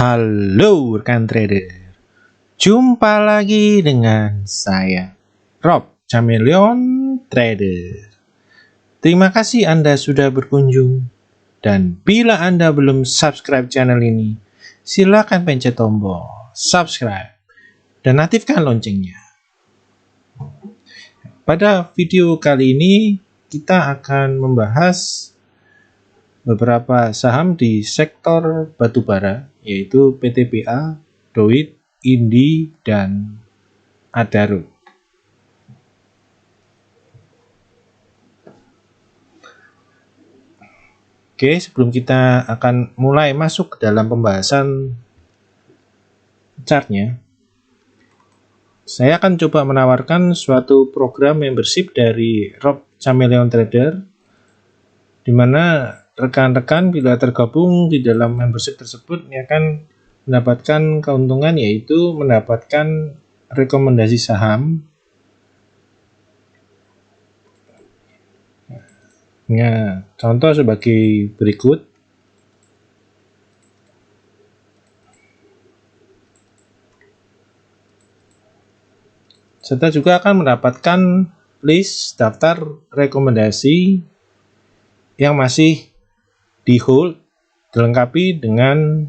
Halo rekan trader, jumpa lagi dengan saya Rob Chameleon Trader. Terima kasih Anda sudah berkunjung, dan bila Anda belum subscribe channel ini, silakan pencet tombol subscribe dan aktifkan loncengnya. Pada video kali ini kita akan membahas beberapa saham di sektor batubara, yaitu PTBA, DOIT, INDI, dan Adaro. Oke, sebelum kita akan mulai masuk ke dalam pembahasan chartnya, saya akan coba menawarkan suatu program membership dari Rob Chameleon Trader, di mana rekan-rekan bila tergabung di dalam membership tersebut ini akan mendapatkan keuntungan, yaitu mendapatkan rekomendasi saham. Nah, contoh sebagai berikut. Serta juga akan mendapatkan list daftar rekomendasi yang masih di hold, dilengkapi dengan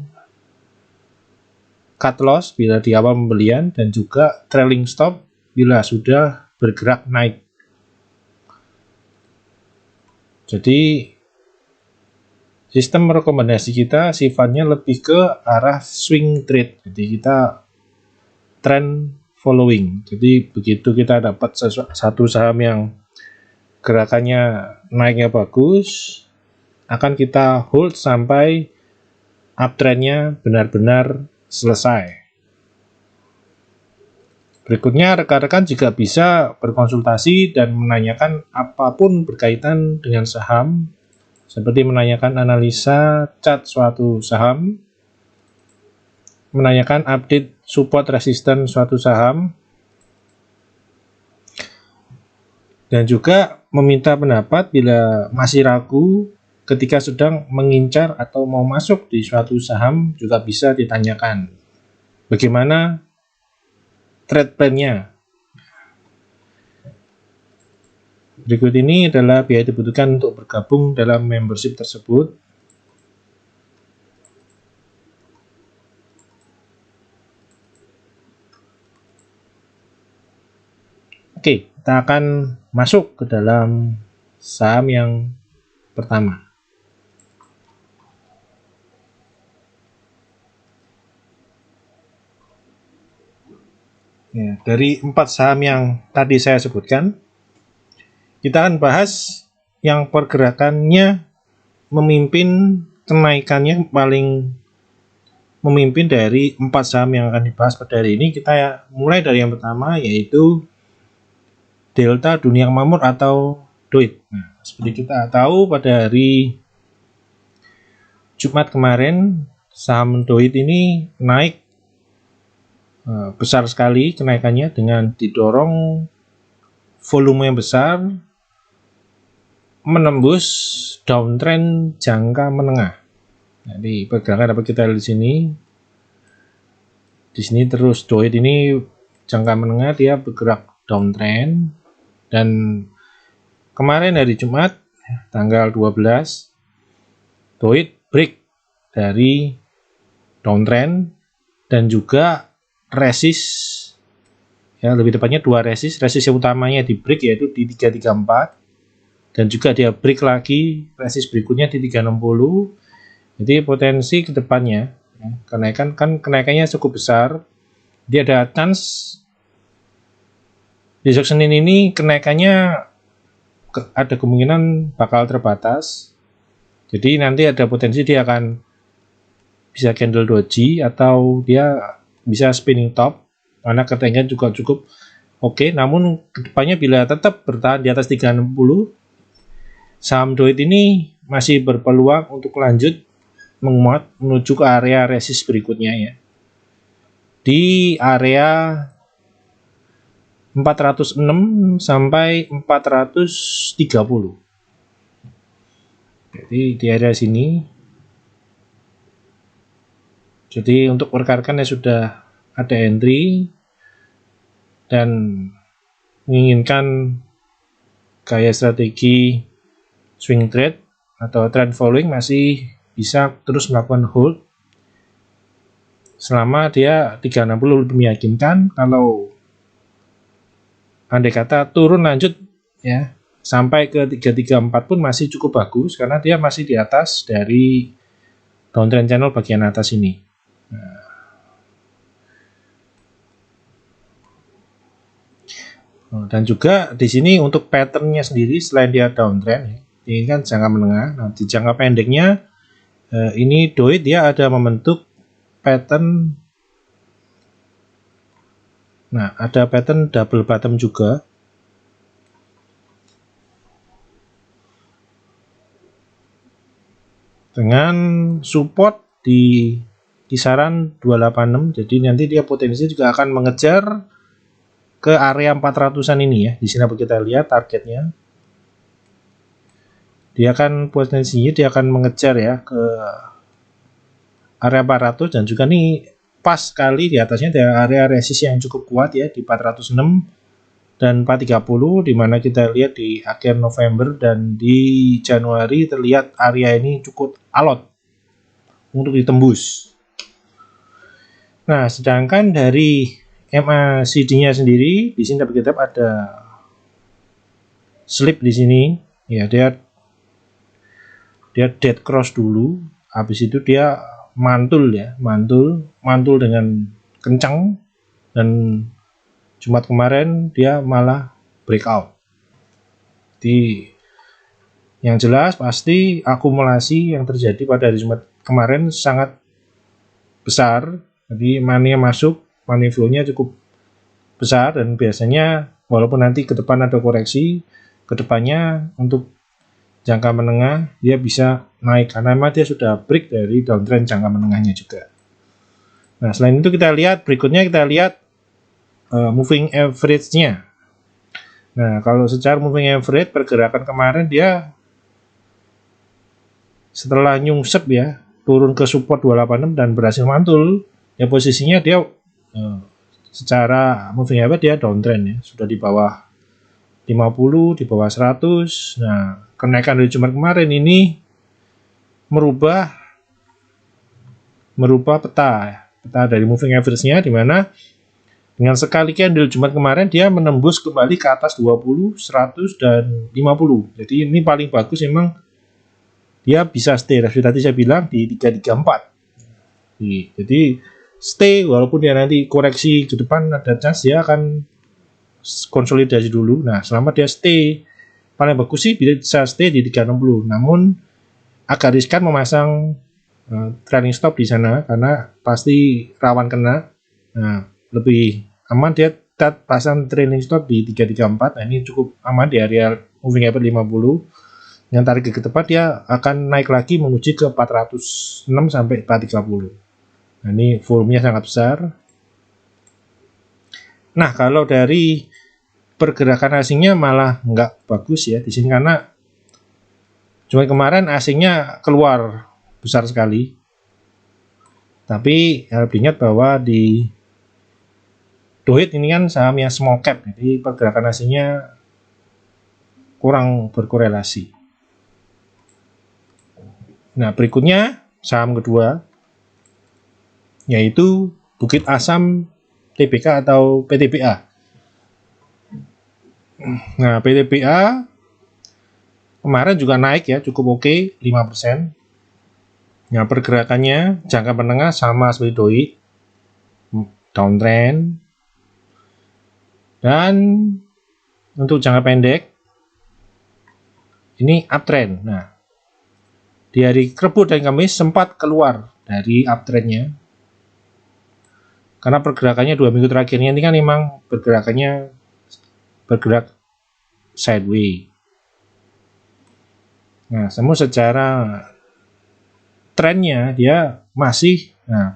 cut loss bila di awal pembelian dan juga trailing stop bila sudah bergerak naik. Jadi sistem rekomendasi kita sifatnya lebih ke arah swing trade, jadi kita trend following. Jadi begitu kita dapat satu saham yang gerakannya naiknya bagus, akan kita hold sampai uptrendnya benar-benar selesai. Berikutnya, rekan-rekan juga bisa berkonsultasi dan menanyakan apapun berkaitan dengan saham, seperti menanyakan analisa chart suatu saham, menanyakan update support resisten suatu saham, dan juga meminta pendapat bila masih ragu ketika sedang mengincar atau mau masuk di suatu saham. Juga bisa ditanyakan bagaimana trade plan-nya. Berikut ini adalah biaya dibutuhkan untuk bergabung dalam membership tersebut. Oke, kita akan masuk ke dalam saham yang pertama. Ya, dari 4 saham yang tadi saya sebutkan, kita akan bahas yang pergerakannya memimpin, kenaikannya paling memimpin dari 4 saham yang akan dibahas pada hari ini. Kita mulai dari yang pertama, yaitu Delta Dunia Makmur atau DOIT. Nah, seperti kita tahu pada hari Jumat kemarin, saham DOIT ini naik besar sekali kenaikannya dengan didorong volume yang besar, menembus downtrend jangka menengah. Jadi pergerakan dapat kita lihat di sini. Di sini terus DOIT ini jangka menengah, dia bergerak downtrend, dan kemarin hari Jumat tanggal 12 DOIT break dari downtrend dan juga resist, ya lebih tepatnya dua resist yang utamanya di break yaitu di 334, dan juga dia break lagi resist berikutnya di 360. Jadi potensi kedepannya ya, kenaikannya cukup besar. Dia ada chance besok Senin ini kenaikannya ada kemungkinan bakal terbatas. Jadi nanti ada potensi dia akan bisa candle doji atau dia bisa spinning top, karena kenaikan juga cukup oke. Namun kedepannya bila tetap bertahan di atas 360, saham DOIT ini masih berpeluang untuk lanjut menguat menuju ke area resist berikutnya, ya, di area 406 sampai 430. Jadi di area sini Jadi untuk rekan-rekan yang sudah ada entry dan menginginkan gaya strategi swing trade atau trend following, masih bisa terus melakukan hold selama dia 360 lebih meyakinkan. Kalau andai kata turun lanjut ya sampai ke 334 pun masih cukup bagus, karena dia masih di atas dari downtrend channel bagian atas ini. Dan juga di sini untuk patternnya sendiri, selain dia downtrend ya, ini kan jangka menengah. Nah, di jangka pendeknya ini doi dia ada membentuk pattern. Nah, ada pattern double bottom juga. Dengan support di kisaran 286. Jadi nanti dia potensi juga akan mengejar ke area 400-an ini ya. Di sini kita lihat targetnya. Dia akan potensinya dia akan mengejar ya ke area 400, dan juga nih pas sekali di atasnya ada area resist yang cukup kuat ya di 406 dan 430, dimana kita lihat di akhir November dan di Januari terlihat area ini cukup alot untuk ditembus. Nah, sedangkan dari MACD-nya sendiri, di sini kita ada slip di sini ya, dia dead cross dulu, habis itu dia mantul ya, mantul dengan kencang, dan Jumat kemarin dia malah breakout. Jadi yang jelas pasti akumulasi yang terjadi pada hari Jumat kemarin sangat besar. Jadi money yang masuk, money flow-nya cukup besar, dan biasanya walaupun nanti ke depan ada koreksi, ke depannya untuk jangka menengah dia bisa naik karena memang dia sudah break dari downtrend jangka menengahnya juga. Nah, selain itu kita lihat berikutnya, kita lihat moving average-nya. Nah, kalau secara moving average pergerakan kemarin dia setelah nyungsep ya, turun ke support 286 dan berhasil mantul, ya posisinya dia secara moving average dia downtrend ya, sudah di bawah 50, di bawah 100. Nah, kenaikan dari Jumat kemarin ini merubah peta dari moving average-nya, di mana dengan sekali candle Jumat kemarin dia menembus kembali ke atas 20, 100 dan 50. Jadi ini paling bagus memang dia bisa stay. Tadi saya bilang di 334. Jadi stay, walaupun dia nanti koreksi ke depan ada chance dia akan konsolidasi dulu. Nah, selama dia stay, paling bagus sih bisa stay di 360. Namun agak riskan memasang trailing stop di sana karena pasti rawan kena. Nah, lebih aman dia pasang trailing stop di 334. Nah, ini cukup aman di area moving average 50. Yang tarik ke depan dia akan naik lagi menuju ke 406 sampai 430. Nah, ini volumenya sangat besar. Nah, kalau dari pergerakan asingnya malah nggak bagus ya di sini, karena cuma kemarin asingnya keluar besar sekali. Tapi harus diingat bahwa di Dohit ini kan saham yang small cap, jadi pergerakan asingnya kurang berkorelasi. Nah, berikutnya saham kedua yaitu Bukit Asam Tbk atau PTBA. Nah, PTBA kemarin juga naik ya, cukup oke, 5%. Nah, pergerakannya jangka menengah sama seperti Dohit, downtrend. Dan untuk jangka pendek ini uptrend. Nah, di hari Rabu dan Kamis sempat keluar dari uptrendnya karena pergerakannya 2 minggu terakhirnya ini kan memang bergerak sideways. Nah, semua secara trennya dia masih,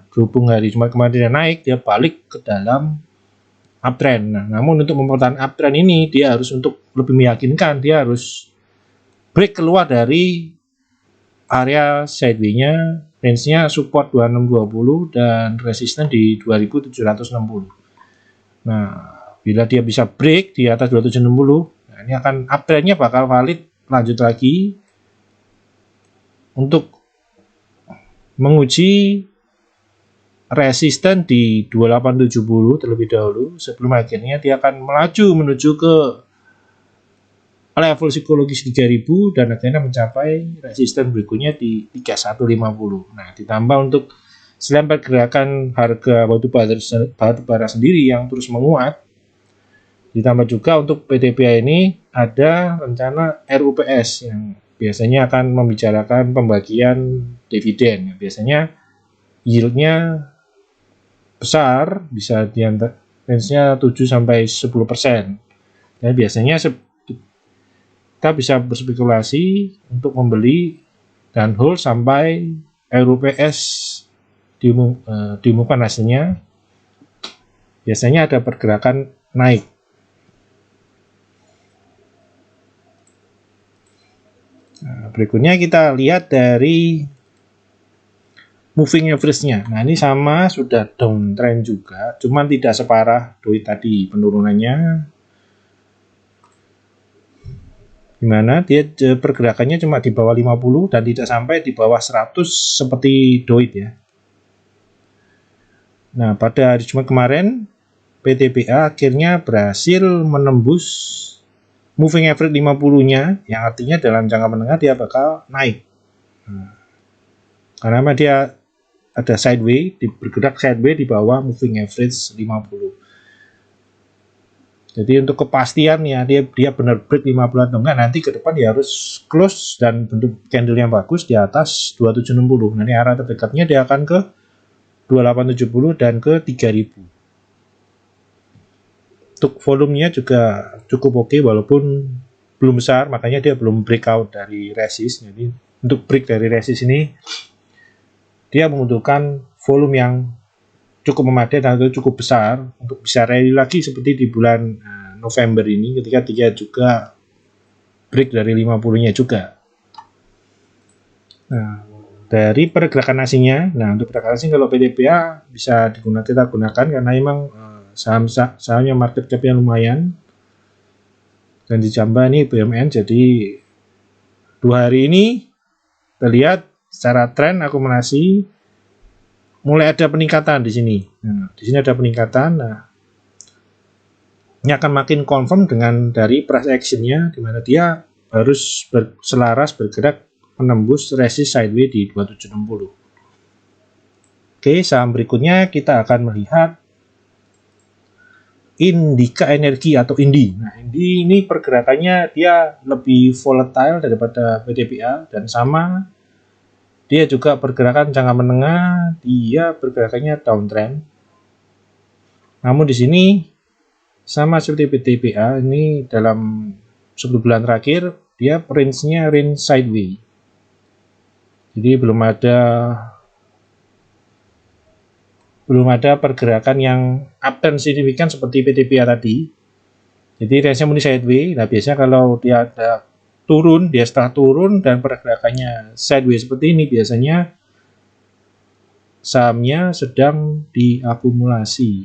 berhubung hari Jumat kemarin dia naik, dia balik ke dalam uptrend. Nah, namun untuk mempertahankan uptrend ini dia harus, untuk lebih meyakinkan, dia harus break keluar dari area sideways-nya range-nya support 2620 dan resisten di 2760. Nah, bila dia bisa break di atas 2760, nah ini akan uptrend-nya bakal valid lanjut lagi untuk menguji resisten di 2870 terlebih dahulu sebelum akhirnya dia akan melaju menuju ke level psikologis 3000 dan akhirnya mencapai resisten berikutnya di 3150. Nah, ditambah untuk selain pergerakan harga batu bara sendiri yang terus menguat, ditambah juga untuk PTBA ini ada rencana RUPS yang biasanya akan membicarakan pembagian dividen. Biasanya yield-nya besar, bisa di range-nya 7-10%. Dan biasanya kita bisa berspekulasi untuk membeli dan hold sampai RUPS diumumkan hasilnya. Biasanya ada pergerakan naik. Nah, berikutnya kita lihat dari moving average-nya. Nah, ini sama sudah downtrend juga, cuman tidak separah DOI tadi penurunannya. Dimana dia pergerakannya cuma di bawah 50 dan tidak sampai di bawah 100 seperti DOI ya. Nah, pada hari Jumat kemarin PTBA akhirnya berhasil menembus moving average 50-nya, yang artinya dalam jangka menengah dia bakal naik. Karena dia ada sideways, bergerak sideways di bawah moving average 50. Jadi untuk kepastian ya dia benar break 50 atau enggak, nanti ke depan dia harus close dan bentuk candle yang bagus di atas 2760. Nanti arah terdekatnya dia akan ke 2870 dan ke 3000. Untuk volumenya juga cukup oke walaupun belum besar, makanya dia belum breakout dari resist. Jadi untuk break dari resist ini dia membutuhkan volume yang cukup memadai dan cukup besar untuk bisa rally lagi seperti di bulan November ini ketika dia juga break dari 50-nya juga. Nah, dari pergerakan asingnya, nah untuk pergerakan asing kalau PTBA bisa kita gunakan karena memang sahamnya market cap-nya lumayan dan ditambah ini BUMN, jadi 2 hari ini terlihat secara tren akumulasi mulai ada peningkatan di sini. Nah, di sini ada peningkatan. Nah, ini akan makin confirm dengan dari price action-nya, di mana dia harus selaras bergerak menembus resist sideways di 2760. Oke, saham berikutnya kita akan melihat Indika Energi atau INDI. Nah, INDI ini pergerakannya dia lebih volatile daripada PTBA dan sama dia juga pergerakan jangka menengah, dia pergerakannya downtrend. Namun di sini sama seperti PTBA, ini dalam 10 bulan terakhir dia range-nya range sideways. Jadi belum ada pergerakan yang uptrend signifikan seperti PTBA tadi. Jadi range-nya murni sideways. Nah, biasanya kalau dia ada turun, dia setelah turun dan pergerakannya sideways seperti ini, biasanya sahamnya sedang diakumulasi.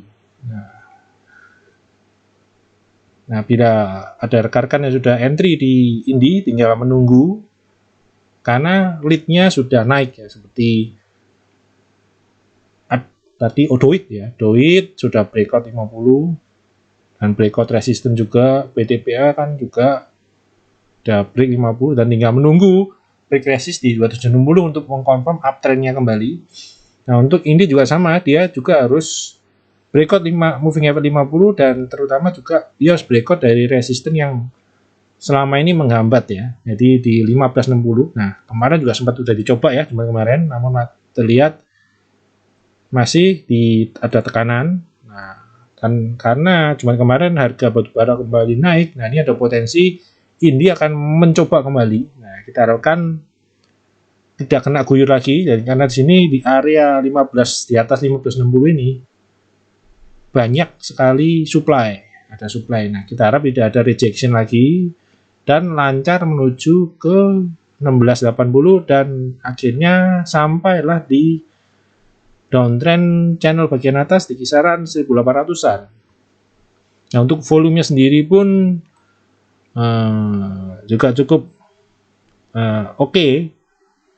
Nah, bila ada rekan-rekan yang sudah entry di INDI, tinggal menunggu karena lead-nya sudah naik ya, seperti tadi DOIT ya, DOIT sudah breakout 50 dan breakout resisten juga. PTBA kan juga udah break 50 dan tinggal menunggu break resist di 2760 untuk mengkonfirm uptrendnya kembali. Nah, untuk ini juga sama, dia juga harus breakout moving average 50 dan terutama juga dia harus breakout dari resisten yang selama ini menghambat ya. Jadi di 1560. Nah, kemarin juga sempat udah dicoba ya kemarin, namun terlihat masih ada tekanan. Nah, kan karena cuma kemarin harga batubara kembali naik. Nah, ini ada potensi ini akan mencoba kembali. Nah, kita harapkan tidak kena guyur lagi, dan karena di sini di area 15 di atas 1560 ini banyak sekali ada supply. Nah, kita harap tidak ada rejection lagi dan lancar menuju ke 1680 dan akhirnya sampailah di downtrend channel bagian atas di kisaran 1800-an. Nah, untuk volumenya sendiri pun juga cukup oke.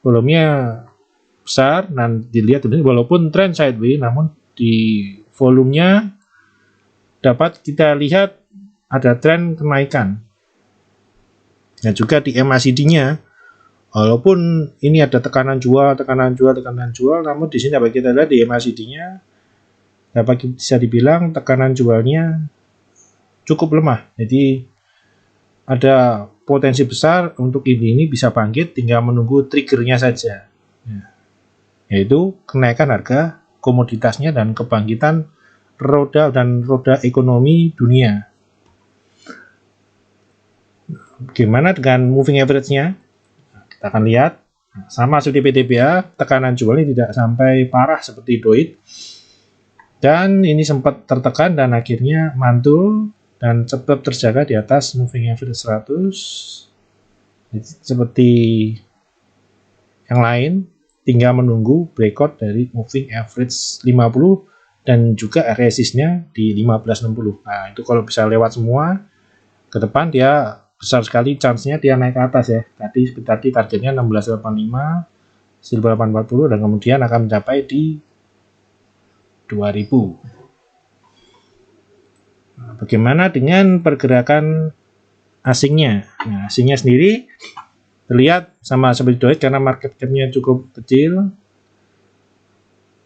Volumenya besar dan dilihat walaupun trend sideways, namun di volumenya dapat kita lihat ada tren kenaikan. Dan juga di MACD-nya, walaupun ini ada tekanan jual, namun di sini dapat kita lihat di MACD-nya dapat bisa dibilang tekanan jualnya cukup lemah. Jadi ada potensi besar untuk ini bisa bangkit, tinggal menunggu triggernya saja, yaitu kenaikan harga komoditasnya dan kebangkitan roda ekonomi dunia. Bagaimana dengan moving average-nya? Kita akan lihat sama seperti PTBA, tekanan jualnya tidak sampai parah seperti DOID, dan ini sempat tertekan dan akhirnya mantul dan tetap terjaga di atas moving average 100. Jadi, seperti yang lain, tinggal menunggu breakout dari moving average 50 dan juga resistnya di 1560. Nah, itu kalau bisa lewat semua, ke depan dia besar sekali chance-nya dia naik ke atas ya. Tadi targetnya 1685, 1840 dan kemudian akan mencapai di 2000. Nah, bagaimana dengan pergerakan asingnya? Nah, asingnya sendiri terlihat sama seperti DOID karena market cap-nya cukup kecil.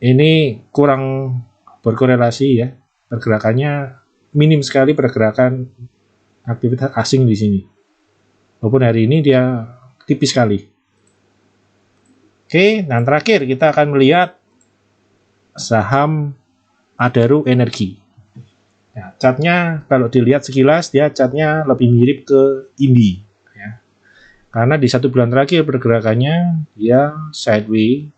Ini kurang berkorelasi ya. Pergerakannya minim sekali, pergerakan aktivitas asing di sini. Walaupun hari ini dia tipis sekali. Oke, dan terakhir kita akan melihat saham Adaro Energi. Nah, chartnya kalau dilihat sekilas dia chartnya lebih mirip ke INDI ya. Karena di 1 bulan terakhir pergerakannya dia sideways.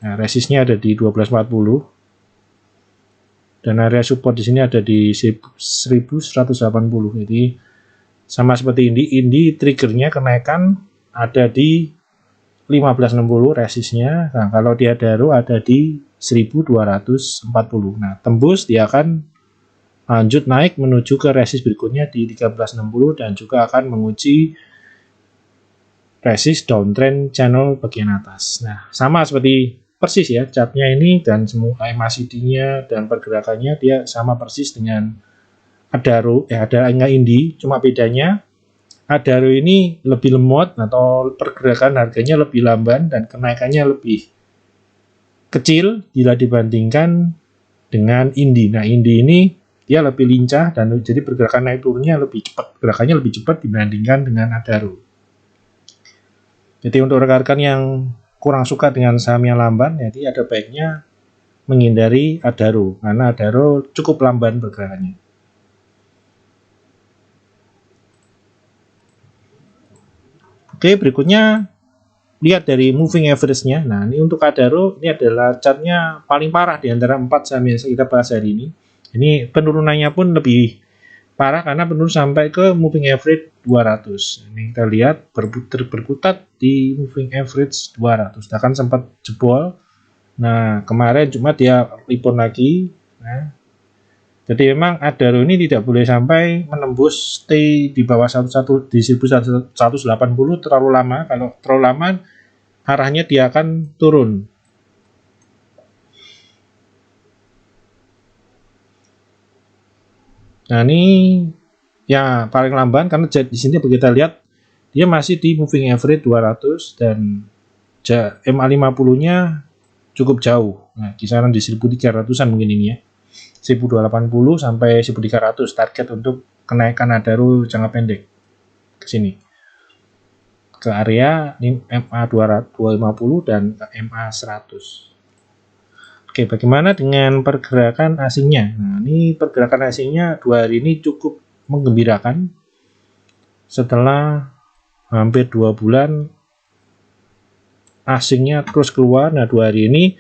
Nah, resistnya ada di 1240 dan area support di sini ada di 1180. Jadi sama seperti INDI triggernya kenaikan ada di 1560 resistnya. Nah, kalau di Adaro ada di 1240. Nah, tembus dia akan lanjut naik menuju ke resist berikutnya di 1360 dan juga akan menguji resist downtrend channel bagian atas. Nah, sama seperti persis ya chartnya ini dan semua MACD-nya dan pergerakannya dia sama persis dengan Adaro, ada enggak INDI, cuma bedanya Adaro ini lebih lemot atau pergerakan harganya lebih lamban dan kenaikannya lebih kecil bila dibandingkan dengan INDI. Nah, INDI ini dia lebih lincah dan jadi pergerakan naik turunnya lebih cepat, gerakannya lebih cepat dibandingkan dengan Adaro. Jadi untuk rekan-rekan yang kurang suka dengan saham yang lamban, jadi ada baiknya menghindari Adaro karena Adaro cukup lamban pergerakannya. Oke, berikutnya lihat dari moving average-nya. Nah, ini untuk Adaro ini adalah chartnya paling parah di antara 4 saham yang kita bahas hari ini. Ini penurunannya pun lebih parah karena penurun sampai ke moving average 200. Ini kita lihat berkutat di moving average 200. Bahkan sempat jebol. Nah, kemarin cuma dia rebound lagi. Nah, jadi memang Adaro ini tidak boleh sampai menembus stay di bawah 11 di 1180 terlalu lama. Kalau terlalu lama arahnya dia akan turun. Nah, ini ya paling lamban karena di sini kita lihat dia masih di moving average 200 dan MA50-nya cukup jauh. Nah, kisaran di 1300-an mungkin ini ya. 1280 sampai 1300 target untuk kenaikan Adaro jangka pendek ke sini. Ke area MA250 dan MA100. Oke, bagaimana dengan pergerakan asingnya? Nah, ini pergerakan asingnya 2 hari ini cukup menggembirakan. Setelah hampir 2 bulan asingnya terus keluar. Nah, 2 hari ini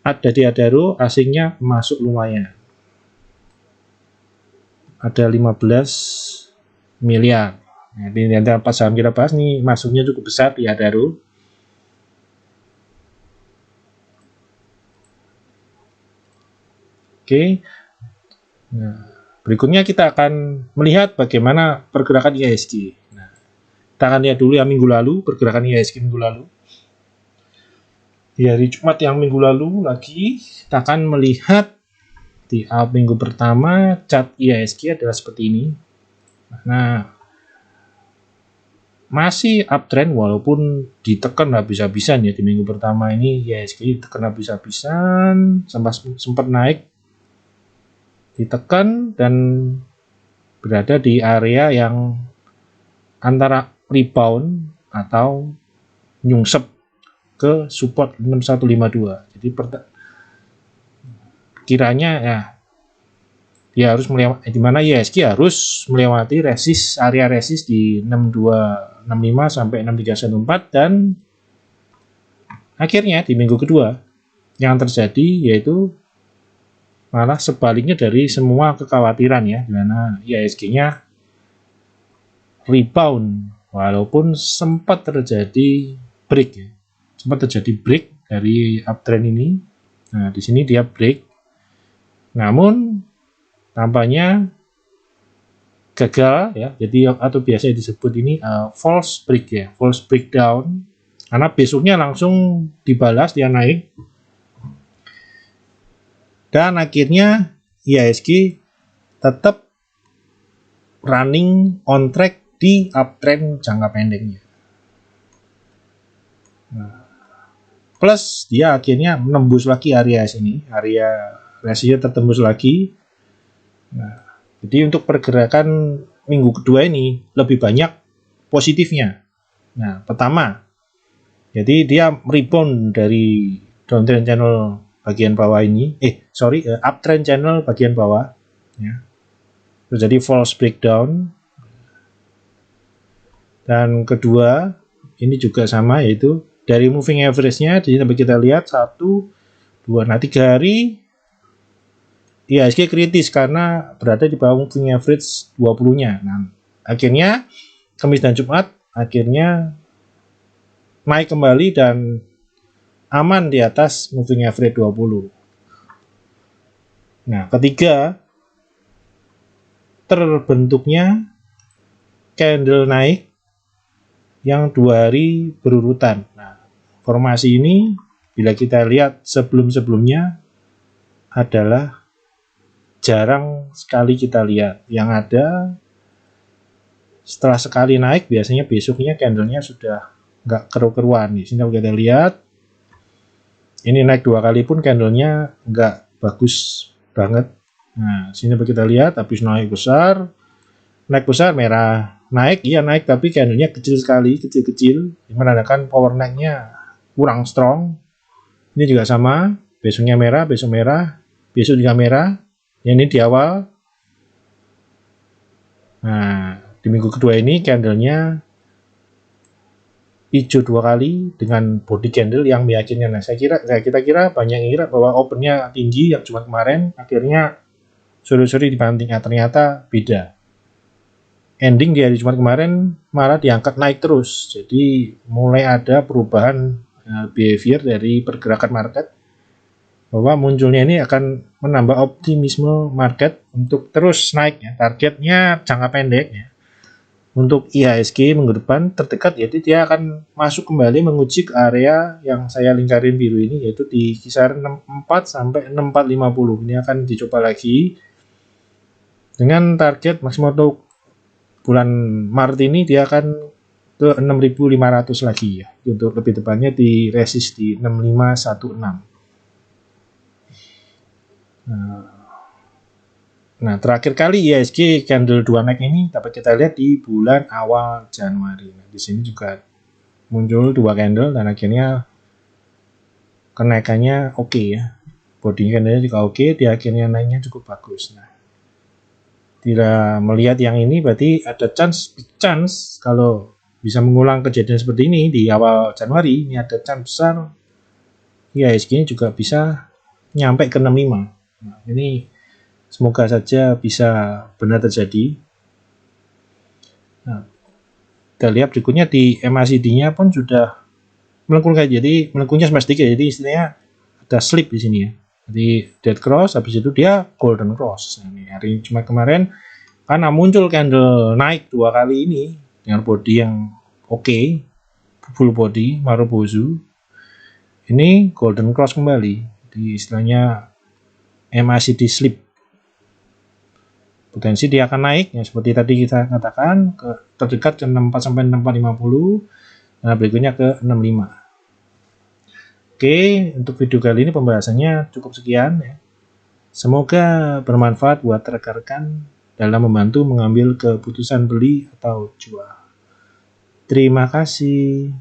ada di Adaro asingnya masuk lumayan. Ada 15 miliar. Nah, di antara 4 saham kita bahas nih masuknya cukup besar di Adaro. Oke. Nah, berikutnya kita akan melihat bagaimana pergerakan IHSG. Nah, kita akan lihat dulu yang minggu lalu, pergerakan IHSG minggu lalu. Di hari Jumat yang minggu lalu lagi, kita akan melihat di minggu pertama chart IHSG adalah seperti ini. Nah, masih uptrend walaupun ditekan habis-habisan ya di minggu pertama ini IHSG ditekan habis-habisan, sempat naik, ditekan dan berada di area yang antara rebound atau nyungsep ke support 6152. Jadi kiranya ya dia harus melewati, di mana IHSG harus melewati area resist di 6265 sampai 6314, dan akhirnya di minggu kedua yang terjadi yaitu malah sebaliknya dari semua kekhawatiran ya, di mana IHSG-nya rebound walaupun sempat terjadi break ya. Sempat terjadi break dari uptrend ini. Nah, di sini dia break. Namun tampaknya gagal ya. Jadi atau biasa disebut ini false break ya, false breakdown. Karena besoknya langsung dibalas dia naik. Dan akhirnya IHSG tetap running on track di uptrend jangka pendeknya. Nah, plus dia akhirnya menembus lagi area sini, area resistnya tertembus lagi. Nah, jadi untuk pergerakan minggu kedua ini lebih banyak positifnya. Nah, pertama, jadi dia rebound dari downtrend channel bagian bawah ini, uptrend channel bagian bawah, ya. Terjadi false breakdown. Dan kedua, ini juga sama, yaitu dari moving average-nya, di sini kita lihat 1, 2, 3 hari IHSG kritis karena berada di bawah moving average 20-nya. Nah, akhirnya Kamis dan Jumat akhirnya naik kembali dan aman di atas moving average 20. Nah, ketiga, terbentuknya candle naik yang 2 hari berurutan. Nah, formasi ini bila kita lihat sebelum-sebelumnya adalah jarang sekali kita lihat. Yang ada setelah sekali naik biasanya besoknya candlenya sudah nggak keru-keruan. Di sini kita lihat ini naik 2 kali pun candlenya nggak bagus banget. Nah, sini kita lihat habis naik besar merah, naik tapi candlenya kecil sekali, kecil-kecil, menandakan power naiknya kurang strong. Ini juga sama, besoknya merah, besok juga merah. Ini di awal. Nah, di minggu kedua ini candlenya hijau 2 kali dengan body candle yang meyakinkan. Nah, kita kira banyak yang kira bahwa opennya tinggi yang cuma kemarin, akhirnya sore-sore dibanting. Ternyata beda. Ending di hari Jumat kemarin malah diangkat naik terus. Jadi mulai ada perubahan behavior dari pergerakan market, bahwa munculnya ini akan menambah optimisme market untuk terus naik ya. Targetnya jangka pendek ya. Untuk IHSG minggu depan terdekat, yaitu dia akan masuk kembali menguji ke area yang saya lingkarin biru ini, yaitu di kisaran 64 sampai 6450. Ini akan dicoba lagi dengan target maksimal untuk bulan Maret ini dia akan ke 6500 lagi ya. Untuk lebih tepatnya di resist di 6516. Nah, terakhir kali IHSG candle 2 naik ini dapat kita lihat di bulan awal Januari. Nah, di sini juga muncul 2 candle dan akhirnya kenaikannya oke ya. Body candle juga oke, di akhirnya naiknya cukup bagus. Nah, tidak melihat yang ini berarti ada big chance kalau bisa mengulang kejadian seperti ini di awal Januari. Ini ada chance besar IHSG ini juga bisa nyampe ke 65. Nah, ini semoga saja bisa benar terjadi. Nah, Kita lihat berikutnya di MACD-nya pun sudah melengkung kayak, jadi melengkungnya sampai sedikit, jadi istilahnya ada slip di sini ya. Jadi dead cross, habis itu dia golden cross. Nah, ini hari Jumat kemarin karena muncul candle naik 2 kali ini dengan body yang oke, full body Marubozu, ini golden cross kembali. Jadi istilahnya MACD slip. Potensi dia akan naik ya, seperti tadi kita katakan ke terdekat ke 64 sampai 6450. Nah, berikutnya ke 65. Oke, untuk video kali ini pembahasannya cukup sekian ya. Semoga bermanfaat buat rekan-rekan dalam membantu mengambil keputusan beli atau jual. Terima kasih.